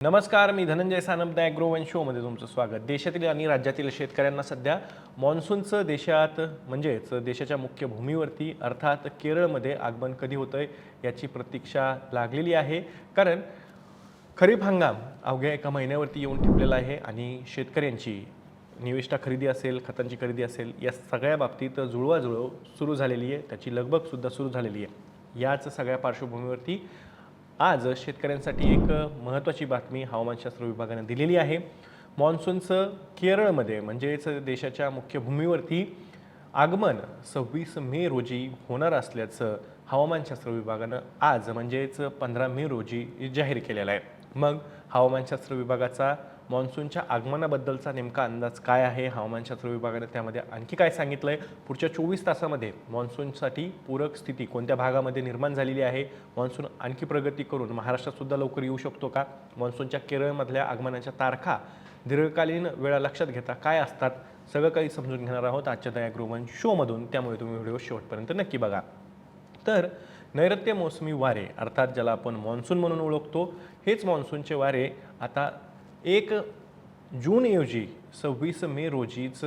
नमस्कार, मी धनंजय सानप ॲग्रोवन शोमध्ये तुमचं स्वागत. देशातील आणि राज्यातील शेतकऱ्यांना सध्या मान्सूनचं देशात म्हणजेच देशाच्या मुख्य भूमीवरती अर्थात केरळमध्ये आगमन कधी होतंय याची प्रतीक्षा लागलेली आहे. कारण खरीप हंगाम अवघ्या एका महिन्यावरती येऊन ठेपलेला आहे आणि शेतकऱ्यांची निविष्ठा खरेदी असेल, खतांची खरेदी असेल, या सगळ्या बाबतीत जुळवाजुळव सुरू झालेली आहे. त्याची लगबगसुद्धा सुरू झालेली आहे. याच सगळ्या पार्श्वभूमीवरती आज शेतकऱ्यांसाठी एक महत्त्वाची बातमी हवामानशास्त्र विभागाने दिलेली आहे. मान्सूनचं केरळमध्ये म्हणजेच देशाच्या मुख्य भूमीवरती आगमन 26 मे रोजी होणार असल्याचं हवामानशास्त्र विभागानं आज म्हणजेच 15 मे रोजी जाहीर केलेलं आहे. मग हवामानशास्त्र विभागाचा मान्सूनच्या आगमनाबद्दलचा नेमका अंदाज काय आहे, हवामानशास्त्र विभागाने त्यामध्ये आणखी काय सांगितलं आहे, पुढच्या 24 तासामध्ये मान्सूनसाठी पूरक स्थिती कोणत्या भागामध्ये निर्माण झालेली आहे, मान्सून आणखी प्रगती करून महाराष्ट्रातसुद्धा लवकर येऊ शकतो का, मान्सूनच्या केरळमधल्या आगमनाच्या तारखा दीर्घकालीन वेळा लक्षात घेता काय असतात, सगळं काही समजून घेणार आहोत आजच्या द ॲग्रोवन शोमधून. त्यामुळे तुम्ही व्हिडिओ शेवटपर्यंत नक्की बघा. तर नैऋत्य मोसमी वारे अर्थात ज्याला आपण मान्सून म्हणून ओळखतो, हेच मान्सूनचे वारे आता 1 जूनऐवजी 26 मे रोजीच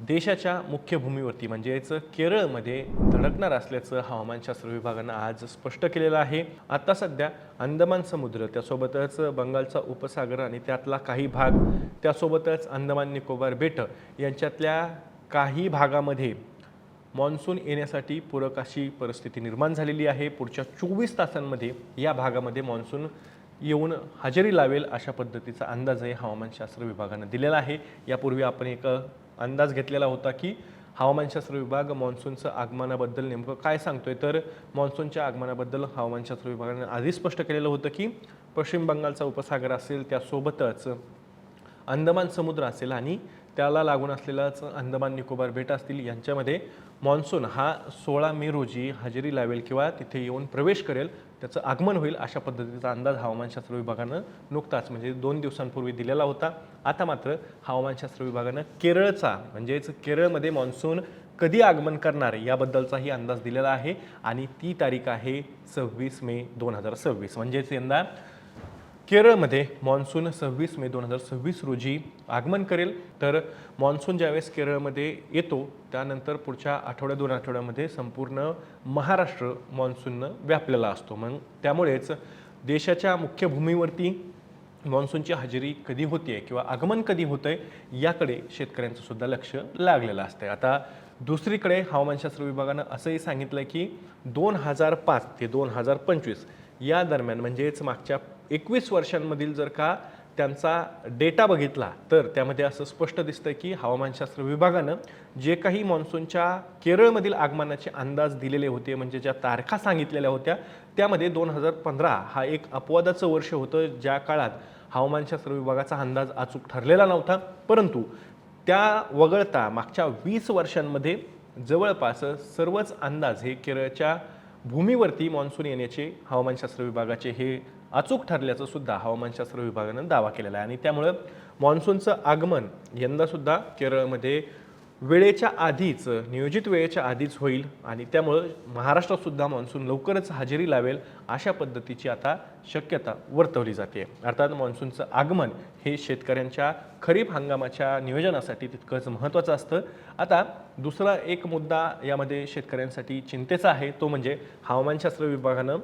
देशाच्या मुख्य भूमीवरती म्हणजेच केरळमध्ये धडकणार असल्याचं हवामानशास्त्र विभागानं आज स्पष्ट केलेलं आहे. आता सध्या अंदमान समुद्र, त्यासोबतच बंगालचा उपसागर आणि त्यातला काही भाग, त्यासोबतच अंदमान निकोबार बेटं यांच्यातल्या काही भागामध्ये मान्सून येण्यासाठी पूरक अशी परिस्थिती निर्माण झालेली आहे. पुढच्या 24 तासांमध्ये या भागामध्ये मान्सून येऊन हजेरी लावेल अशा पद्धतीचा अंदाजही हवामानशास्त्र विभागानं दिलेला आहे. यापूर्वी आपण एक अंदाज घेतलेला होता की हवामानशास्त्र विभाग मान्सूनचं आगमनाबद्दल नेमकं काय सांगतोय. तर मान्सूनच्या आगमनाबद्दल हवामानशास्त्र विभागाने आधी स्पष्ट केलेलं होतं की पश्चिम बंगालचा उपसागर असेल, त्यासोबतच अंदमान समुद्र असेल आणि त्याला लागून असलेलाच अंदमान निकोबार बेट असतील, यांच्यामध्ये मान्सून हा 16 मे रोजी हजेरी लावेल किंवा तिथे येऊन प्रवेश करेल, त्याचं आगमन होईल अशा पद्धतीचा अंदाज हवामानशास्त्र विभागानं नुकताच म्हणजे 2 दिवसांपूर्वी दिलेला होता. आता मात्र हवामानशास्त्र विभागानं केरळचा म्हणजेच केरळमध्ये मान्सून कधी आगमन करणार याबद्दलचाही अंदाज दिलेला आहे आणि ती तारीख आहे 26 मे 2026. म्हणजेच यंदा केरळमध्ये मान्सून 26 मे 2026 रोजी आगमन करेल. तर मान्सून ज्यावेळेस केरळमध्ये येतो त्यानंतर पुढच्या आठवड्या 2 आठवड्यामध्ये संपूर्ण महाराष्ट्र मान्सूननं व्यापलेला असतो. मग त्यामुळेच देशाच्या मुख्य भूमीवरती मान्सूनची हजेरी कधी होते किंवा आगमन कधी होतंय याकडे शेतकऱ्यांचं सुद्धा लक्ष लागलेलं असतं. आता दुसरीकडे हवामानशास्त्र विभागानं असंही सांगितलं की 2005 ते 2025 या दरम्यान म्हणजेच मागच्या 21 वर्षांमधील जर का त्यांचा डेटा बघितला तर त्यामध्ये असं स्पष्ट दिसतं की हवामानशास्त्र विभागानं जे काही मान्सूनच्या केरळमधील आगमनाचे अंदाज दिलेले होते, म्हणजे ज्या तारखा सांगितलेल्या होत्या, त्यामध्ये 2015 हा एक अपवादाचं वर्ष होतं, ज्या काळात हवामानशास्त्र विभागाचा अंदाज अचूक ठरलेला नव्हता. परंतु त्या वगळता मागच्या 20 वर्षांमध्ये जवळपास सर्वच अंदाज हे केरळच्या भूमीवरती मान्सून येण्याचे हवामानशास्त्र विभागाचे हे अचूक ठरल्याचं सुद्धा हवामानशास्त्र विभागानं दावा केलेला आहे. आणि त्यामुळं मान्सूनचं आगमन यंदासुद्धा केरळमध्ये वेळेच्या आधीच, नियोजित वेळेच्या आधीच होईल आणि त्यामुळं महाराष्ट्रातसुद्धा मान्सून लवकरच हजेरी लावेल अशा पद्धतीची आता शक्यता वर्तवली जाते. अर्थात मान्सूनचं आगमन हे शेतकऱ्यांच्या खरीप हंगामाच्या नियोजनासाठी तितकंच महत्त्वाचं असतं. आता दुसरा एक मुद्दा यामध्ये शेतकऱ्यांसाठी चिंतेचा आहे, तो म्हणजे हवामानशास्त्र विभागानं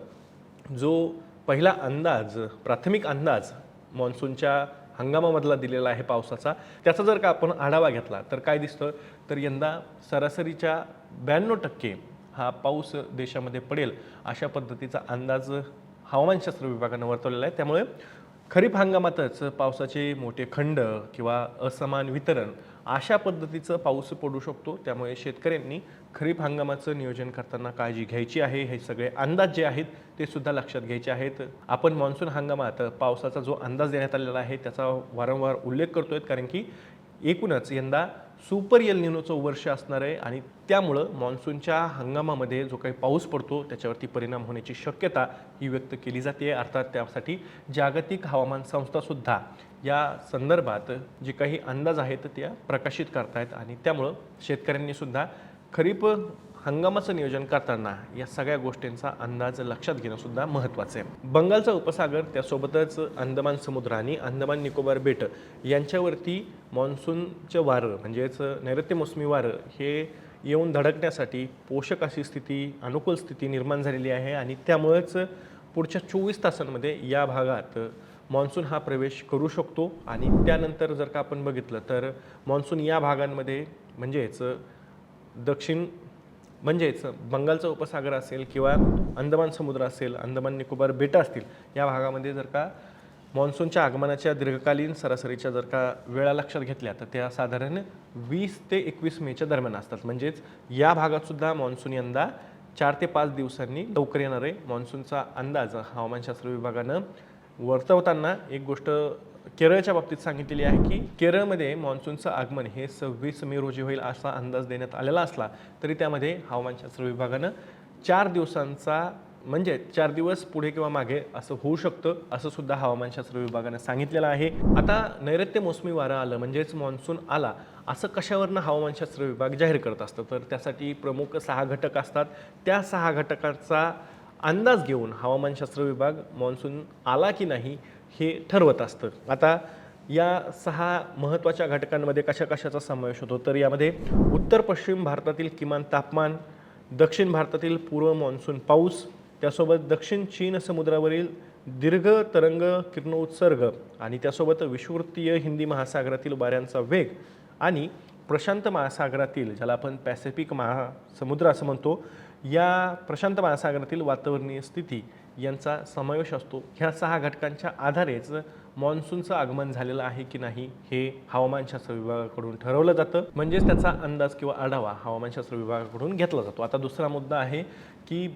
जो पहिला अंदाज, प्राथमिक अंदाज मान्सूनच्या हंगामामधला दिलेला आहे पावसाचा, त्याचा जर का आपण आढावा घेतला तर काय दिसतं, तर यंदा सरासरीच्या 92% हा पाऊस देशामध्ये पडेल अशा पद्धतीचा अंदाज हवामानशास्त्र विभागानं वर्तवलेला आहे. त्यामुळे खरीप हंगामातच पावसाचे मोठे खंड किंवा असमान वितरण अशा पद्धतीचं पाऊस पडू शकतो. त्यामुळे शेतकऱ्यांनी खरीप हंगामाचं नियोजन करताना काळजी घ्यायची आहे. हे सगळे अंदाज जे आहेत ते सुद्धा लक्षात घ्यायचे आहेत. आपण मान्सून हंगामात पावसाचा जो अंदाज देण्यात आलेला आहे त्याचा वारंवार उल्लेख करतोय, कारण की एकूणच यंदा सुपर एल निनोचं वर्ष असणार आहे आणि त्यामुळं मान्सूनच्या हंगामामध्ये जो काही पाऊस पडतो त्याच्यावरती परिणाम होण्याची शक्यता ही व्यक्त केली जाते. अर्थात त्यासाठी जागतिक हवामान संस्थासुद्धा या संदर्भात जे काही अंदाज आहेत त्या प्रकाशित करतायत आणि त्यामुळं शेतकऱ्यांनी सुद्धा खरीप हंगामाचं नियोजन करताना या सगळ्या गोष्टींचा अंदाज लक्षात घेणं सुद्धा महत्त्वाचं आहे. बंगालचा उपसागर त्यासोबतच अंदमान समुद्र आणि अंदमान निकोबार बेट यांच्यावरती मान्सूनचं वारं म्हणजेच नैऋत्य मोसमी वारं हे येऊन धडकण्यासाठी पोषक अशी स्थिती, अनुकूल स्थिती निर्माण झालेली आहे आणि त्यामुळेच पुढच्या 24 तासांमध्ये या भागात मान्सून हा प्रवेश करू शकतो आणि त्यानंतर जर का आपण बघितलं तर मान्सून या भागांमध्ये म्हणजेच बंगालचा उपसागर असेल किंवा अंदमान समुद्र असेल, अंदमान निकोबार बेटं असतील, या भागामध्ये जर का मान्सूनच्या आगमनाच्या दीर्घकालीन सरासरीच्या जर का वेळा लक्षात घेतल्या तर त्या साधारण 20 ते 21 मेच्या दरम्यान असतात. म्हणजेच या भागात सुद्धा मान्सून यंदा 4 ते 5 दिवसांनी लवकर येणार आहे. मान्सूनचा अंदाज हवामानशास्त्र विभागानं वर्तवताना एक गोष्ट केरळच्या बाबतीत सांगितलेली आहे की केरळमध्ये मान्सूनचं आगमन हे 26 मे रोजी होईल असा अंदाज देण्यात आलेला असला तरी त्यामध्ये हवामानशास्त्र विभागानं 4 दिवसांचा म्हणजे 4 दिवस पुढे किंवा मागे असं होऊ शकतं असं सुद्धा हवामानशास्त्र विभागानं सांगितलेलं आहे. आता नैऋत्य मोसमी वारं आलं म्हणजेच मान्सून आला असं कशावरनं हवामानशास्त्र विभाग जाहीर करत असतं तर त्यासाठी प्रमुख 6 घटक असतात. त्या 6 घटकांचा अंदाज घेऊन हवामानशास्त्र विभाग मान्सून आला की नाही हे ठरवत असतं. आता या 6 महत्त्वाच्या घटकांमध्ये कशाचा समावेश होतो तर यामध्ये उत्तर पश्चिम भारतातील किमान तापमान, दक्षिण भारतातील पूर्व मान्सून पाऊस, त्यासोबत दक्षिण चीन समुद्रावरील दीर्घ तरंग किरणोत्सर्ग आणि त्यासोबत विषुववृत्तीय हिंदी महासागरातील वाऱ्यांचा वेग आणि प्रशांत महासागरातील ज्याला आपण पॅसिफिक महासमुद्र असं म्हणतो या प्रशांत महासागरातील वातावरणीय स्थिती यांचा समावेश असतो. ह्या 6 घटकांच्या आधारेच मान्सूनचं आगमन झालेलं आहे की नाही हे हवामानशास्त्र विभागाकडून ठरवलं जातं. म्हणजेच त्याचा अंदाज किंवा आढावा हवामानशास्त्र विभागाकडून घेतला जातो. आता दुसरा मुद्दा आहे की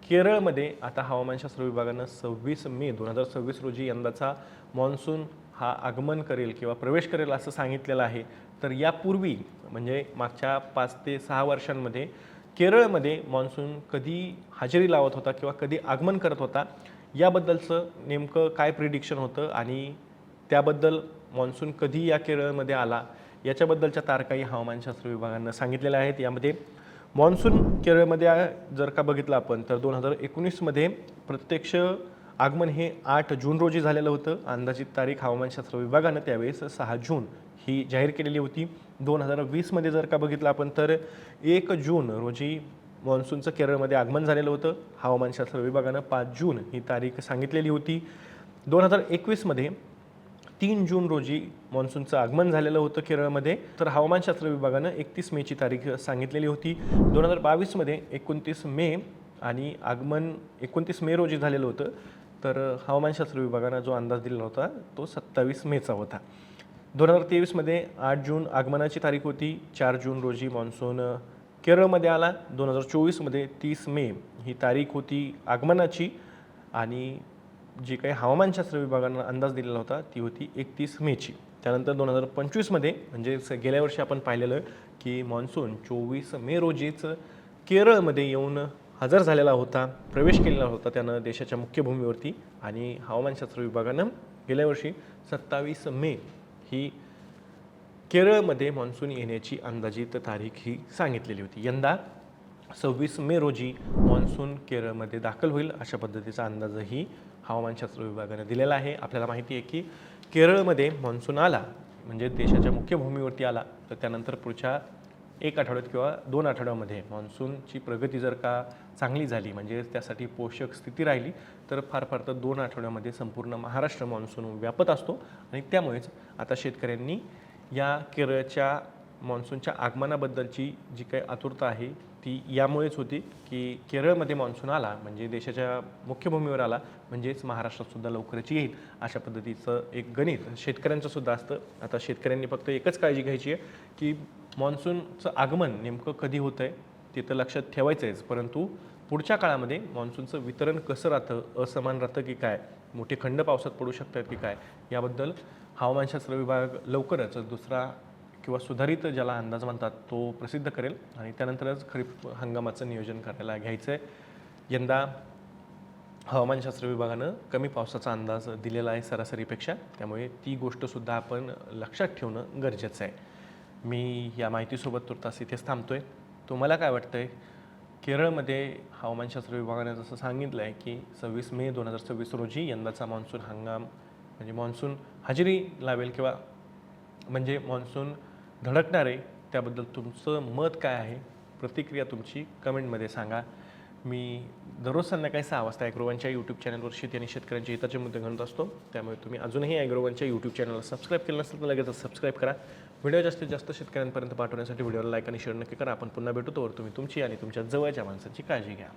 केरळमध्ये आता हवामानशास्त्र विभागानं 26 मे 2026 रोजी यंदाचा मान्सून हा आगमन करेल किंवा प्रवेश करेल असं सांगितलेलं आहे. तर यापूर्वी म्हणजे मागच्या 5 ते 6 वर्षांमध्ये केरळमध्ये मान्सून कधी हजेरी लावत होता किंवा कधी आगमन करत होता याबद्दलचं नेमकं काय प्रिडिक्शन होतं आणि त्याबद्दल मान्सून कधी या केरळमध्ये आला याच्याबद्दलच्या तारखाही हवामानशास्त्र विभागानं सांगितलेल्या आहेत. यामध्ये मान्सून केरळमध्ये जर का बघितलं आपण तर 2019मध्ये प्रत्यक्ष आगमन हे 8 जून रोजी झालेलं होतं. अंदाजित तारीख हवामानशास्त्र विभागानं त्यावेळेस 6 जून ही जाहीर केलेली होती. 2020मध्ये जर का बघितलं आपण तर 1 जून रोजी मान्सूनचं केरळमध्ये आगमन झालेलं होतं. हवामानशास्त्र विभागानं 5 जून ही तारीख सांगितलेली होती. 2021मध्ये 3 जून रोजी मान्सूनचं आगमन झालेलं होतं केरळमध्ये. तर हवामानशास्त्र विभागानं 31 मेची तारीख सांगितलेली होती. 2022मध्ये 29 मे आणि आगमन 29 मे रोजी झालेलं होतं. तर हवामानशास्त्र विभागानं जो अंदाज दिलेला होता तो 27 मेचा होता. 2023मध्ये 8 जून आगमनाची तारीख होती. 4 जून रोजी मान्सून केरळमध्ये आला. 2024मध्ये 30 मे ही तारीख होती आगमनाची आणि जी काही हवामानशास्त्र विभागानं अंदाज दिलेला होता ती होती 31 मेची. त्यानंतर 2025मध्ये म्हणजे गेल्या वर्षी आपण पाहिलेलं की मान्सून 24 मे रोजीच केरळमध्ये येऊन हजर झालेला होता, प्रवेश केलेला होता त्यानं देशाच्या मुख्य भूमीवरती आणि हवामानशास्त्र विभागानं गेल्या वर्षी 27 मे ही केरळमध्ये मान्सून येण्याची अंदाजित तारीख ही सांगितलेली होती. यंदा 26 मे रोजी मान्सून केरळमध्ये दाखल होईल अशा पद्धतीचा अंदाजही हवामानशास्त्र विभागाने दिलेला आहे. आपल्याला माहिती आहे की केरळमध्ये मान्सून आला म्हणजे देशाच्या मुख्य भूमीवरती आला तर त्यानंतर पुढच्या 1 आठवड्यात किंवा 2 आठवड्यामध्ये मान्सूनची प्रगती जर का चांगली झाली म्हणजे त्यासाठी पोषक स्थिती राहिली तर फार तर 2 आठवड्यामध्ये संपूर्ण महाराष्ट्र मान्सून व्यापत असतो आणि त्यामुळेच आता शेतकऱ्यांनी या केरळच्या मान्सूनच्या आगमनाबद्दलची जी काही आतुरता आहे ती यामुळेच होती की केरळमध्ये मान्सून आला म्हणजे देशाच्या मुख्य भूमीवर आला म्हणजेच महाराष्ट्रातसुद्धा लवकरच येईल अशा पद्धतीचं एक गणित शेतकऱ्यांचं सुद्धा असतं. आता शेतकऱ्यांनी फक्त एकच काळजी घ्यायची आहे की मान्सूनचं आगमन नेमकं कधी होतं आहे ते तर लक्षात ठेवायचं आहेच, परंतु पुढच्या काळामध्ये मान्सूनचं वितरण कसं राहतं, असमान राहतं की काय, मोठे खंड पावसात पडू शकतात की काय याबद्दल हवामानशास्त्र विभाग लवकरच दुसरा किंवा सुधारित ज्याला अंदाज म्हणतात तो प्रसिद्ध करेल आणि त्यानंतरच खरीप हंगामाचं नियोजन करायला घ्यायचं आहे. यंदा हवामानशास्त्र विभागानं कमी पावसाचा अंदाज दिलेला आहे सरासरीपेक्षा, त्यामुळे ती गोष्टसुद्धा आपण लक्षात ठेवणं गरजेचं आहे. मी या माहितीसोबत तुर्तास इथेच थांबतोय. तुम्हाला काय वाटतंय केरळमध्ये हवामानशास्त्र विभागाने जसं सांगितलं आहे की 26 मे 2026 रोजी यंदाचा मान्सून हंगाम म्हणजे मान्सून हजेरी लावेल किंवा म्हणजे मान्सून धडकणार आहे. त्याबद्दल तुमचं मत काय आहे? प्रतिक्रिया तुमची कमेंटमध्ये सांगा. मी दररोज संध्याकाळी 6 वाजता ॲग्रोवनच्या यूट्यूब चॅनलवर शेती आणि शेतकऱ्यांचे हिताचे मुद्दे घडत असतो. त्यामुळे तुम्ही अजूनही ॲग्रोवनच्या यूट्यूब चॅनलला सबस्क्राईब केलं नसेल तर लगेच सबस्क्राईब करा. व्हिडिओ जास्तीत जास्त शेतकऱ्यांपर्यंत पाठवण्यासाठी व्हिडिओला लाईक आणि शेअर नक्की करा. आपण पुन्हा भेटू. तोवर तुम्ही तुमची आणि तुमच्या जवळच्या माणसांची काळजी घ्या.